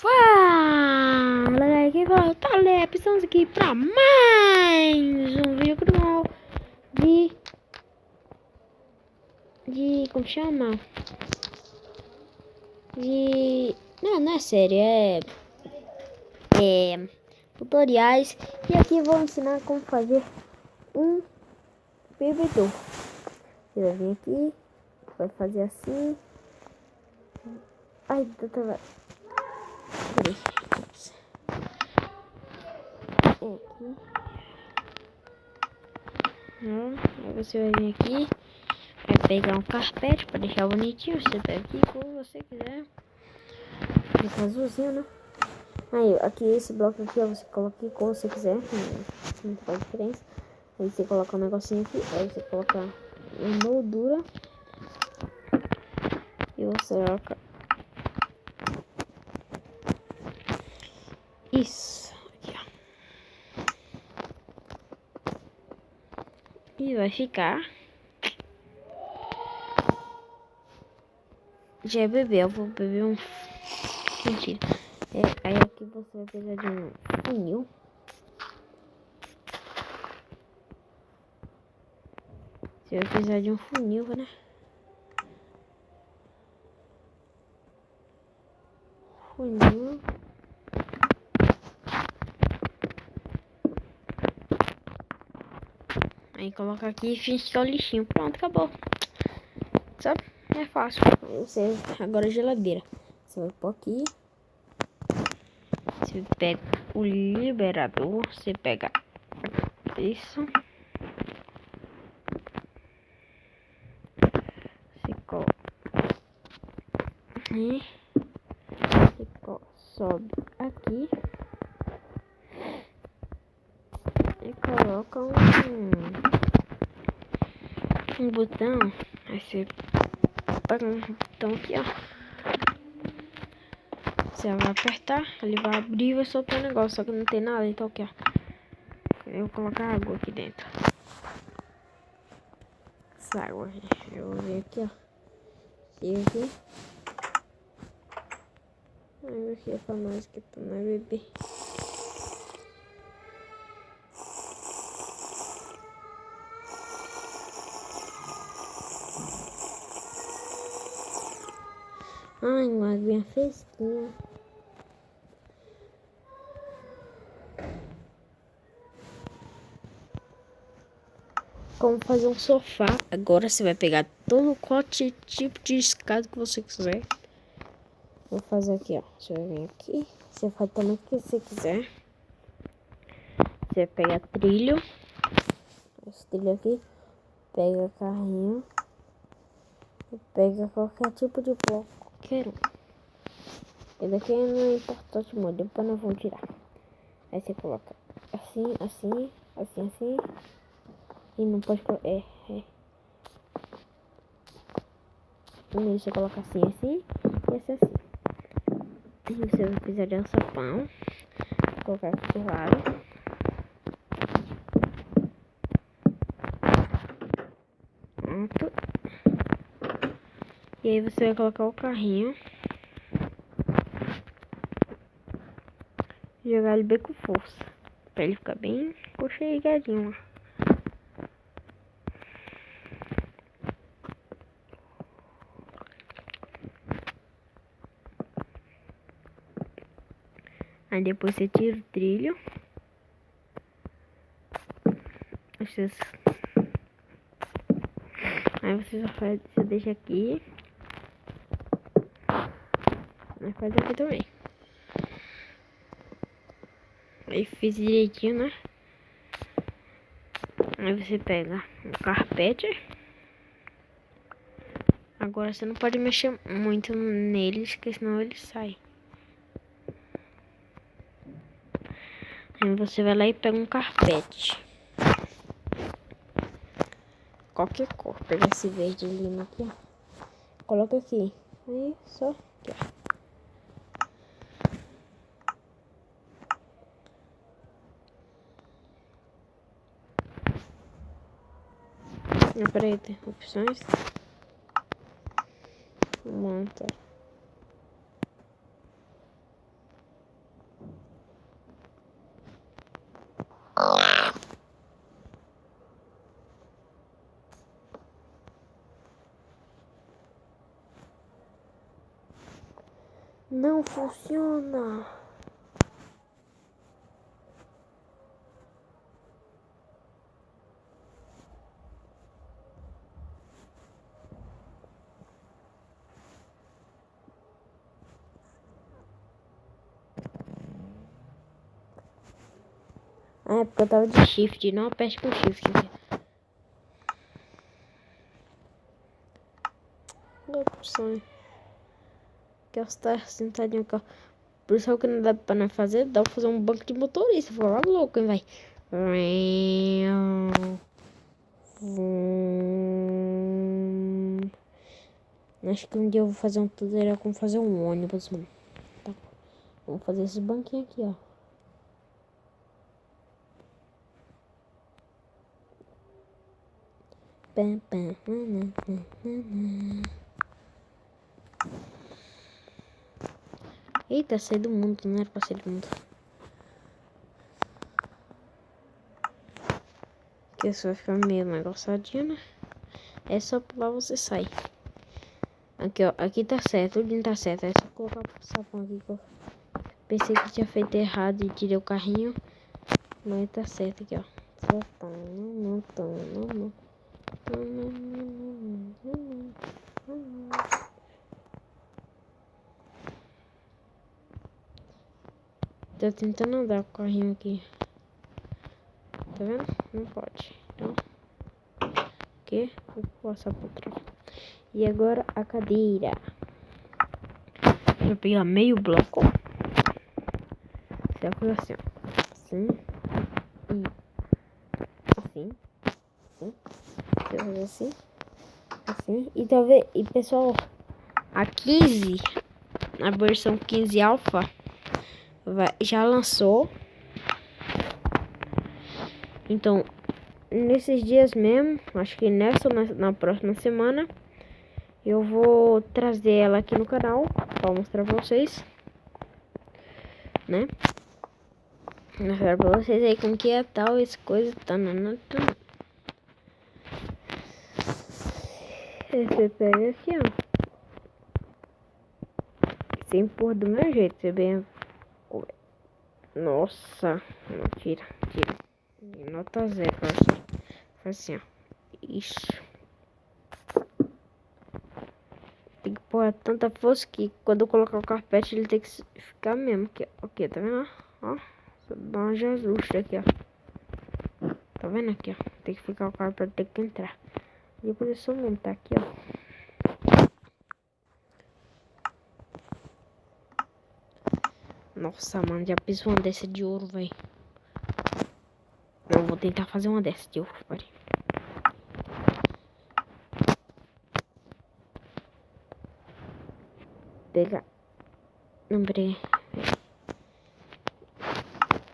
Fala galera, quem fala tá Lep, estamos aqui pra mais um vídeo do canal como chama? Não é série, é tutoriais. E aqui eu vou ensinar como fazer um PVT. Você vai vir aqui, vai fazer assim. Ai, peraí. Aqui. Aí você vai vir aqui, vai pegar um carpete para deixar bonitinho. Você pega aqui como você quiser. Fica azulzinho, né? Aí, aqui esse bloco aqui, ó, você coloca aqui como você quiser. Não faz diferença. Aí você coloca um negocinho aqui, aí você coloca uma moldura e você coloca isso aqui, ó. E vai ficar. Já é beber, eu vou beber um. Mentira. Aí aqui você vai precisar de um funil. Você vai precisar de um funil, né? Funil. Aí coloca aqui e finge que é o lixinho. Pronto, acabou. Sabe? É fácil. Você agora a geladeira. Você vai pôr aqui. Você pega o liberador. Você pega isso. Você coloca. E você sobe aqui. E coloca um botão. Aí você pega um botão aqui, ó. Você vai apertar, ele vai abrir e vai soltar o negócio. Só que não tem nada, então aqui, ó. Eu vou colocar água aqui dentro. Essa água, eu vou ver aqui, ó. Chega aqui. Aí aqui é pra nós, aqui pra nós beber. Ai, uma aguinha fresquinha. Como fazer um sofá. Agora você vai pegar todo qual tipo de escada que você quiser. Vou fazer aqui, ó. Você vai vir aqui. Você faz também o que você quiser. Você vai pegar trilho. Esse trilho aqui. Pega carrinho. E pega qualquer tipo de bloco. Qualquer um. Esse daqui não é importante muito. Depois nós vamos tirar. Aí você coloca assim, assim, assim, assim. E não pode colocar. E você coloca assim, assim. E assim, assim. E você vai precisar de um sapão. Vou colocar aqui do lado. Pronto. E aí você vai colocar o carrinho. Jogar ele bem com força. Pra ele ficar bem aconchegadinho. Aí depois você tira o trilho. Aí você só faz, você deixa aqui. Aí faz aqui também. Aí fiz direitinho, né? Aí você pega o carpete. Agora você não pode mexer muito neles, porque senão eles saem. Aí você vai lá e pega um carpete. Qualquer cor. Pega esse verde lima aqui, ó. Coloca aqui. Aí só aqui, ó. Não, peraí, tem opções. Monta. Não funciona. É porque eu tava de shift, não aperte com shift. Opções. Que eu estou sentadinho aqui, ó. Por isso que não dá pra não fazer, dá pra fazer um banco de motorista. Vou lá louco, hein, vai. Acho que um dia eu vou fazer um tutorial como fazer um ônibus, mano. Tá. Vamos fazer esse banquinho aqui, ó. Eita, saí do mundo, não era pra sair do mundo. Porque você vai ficar meio negociadinho, né? É só pular, você sai. Aqui, ó. Aqui tá certo, tudo tá certo. É só colocar o sapão aqui que eu pensei que tinha feito errado e tirei o carrinho. Mas tá certo aqui, ó. Tô tentando andar com o carrinho aqui. Tá vendo? Não pode. Então, aqui, vou passar pro trás. E agora a cadeira. Vou pegar meio bloco. Você vai fazer assim, ó. Assim. E assim. Assim. Você vai fazer assim. Assim. E talvez. E pessoal, a 15, a versão 15 alfa, já lançou. Então, nesses dias mesmo, acho que nessa na próxima semana, eu vou trazer ela aqui no canal pra mostrar pra vocês, né? Mostrar pra vocês aí como que é tal, essa coisa, Você pega aqui, ó. Você empurra do meu jeito, você bem. Nossa, não, tira. Nota 0, faz assim, ó. Isso. Tem que pôr tanta força que quando eu colocar o carpete ele tem que ficar mesmo. Aqui, ok, tá vendo? Ó, só dá uma ajuste aqui, ó. Tá vendo aqui, ó? Tem que ficar o carpete, tem que entrar. E depois é só montar aqui, ó. Nossa, mano, já fiz uma dessa de ouro, velho. Eu vou tentar fazer uma dessa de ouro, pare. Pegar. Não, peraí.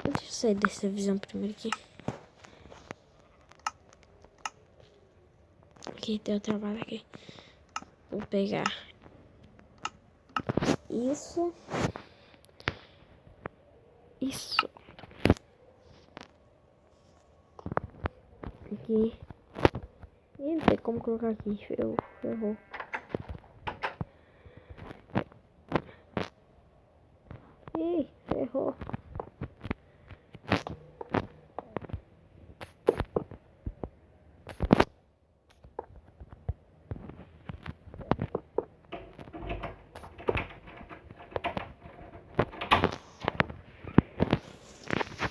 Deixa eu sair dessa visão primeiro aqui. Aqui, tem outra bala aqui. Vou pegar isso. Aqui. E não tem como colocar aqui. Ferrou. Ih, ferrou.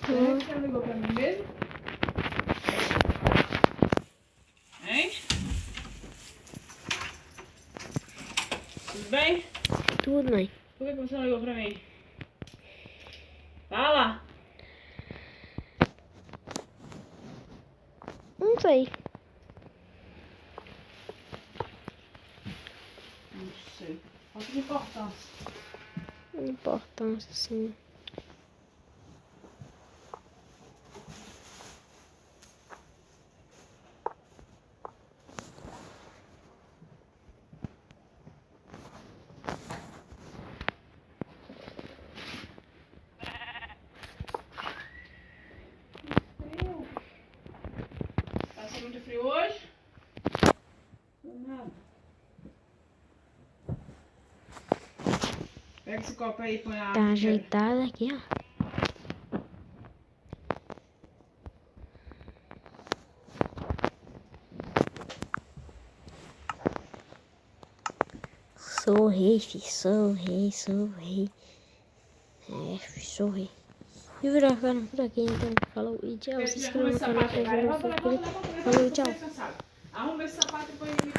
Você ligou pra mim mesmo? Hein? Tudo bem? Tudo, mãe. Por que você não ligou pra mim? Fala! Não sei. Não sei. Falta de importância. Importância, sim. Frio. Tá sendo muito frio hoje? Não, nada. Pega esse copo aí e põe a Tá água. ajeitada aqui, ó. Sou rei, fi. Sou rei, sou rei. É, fi, sou rei. E virar a cara por aqui, então. Falou e tchau. Se inscreva no canal, Vai, compartilhe, levanta, levanta, levanta, falou e levanta, tchau. tô cansado. Arruma esse sapato e põe ele.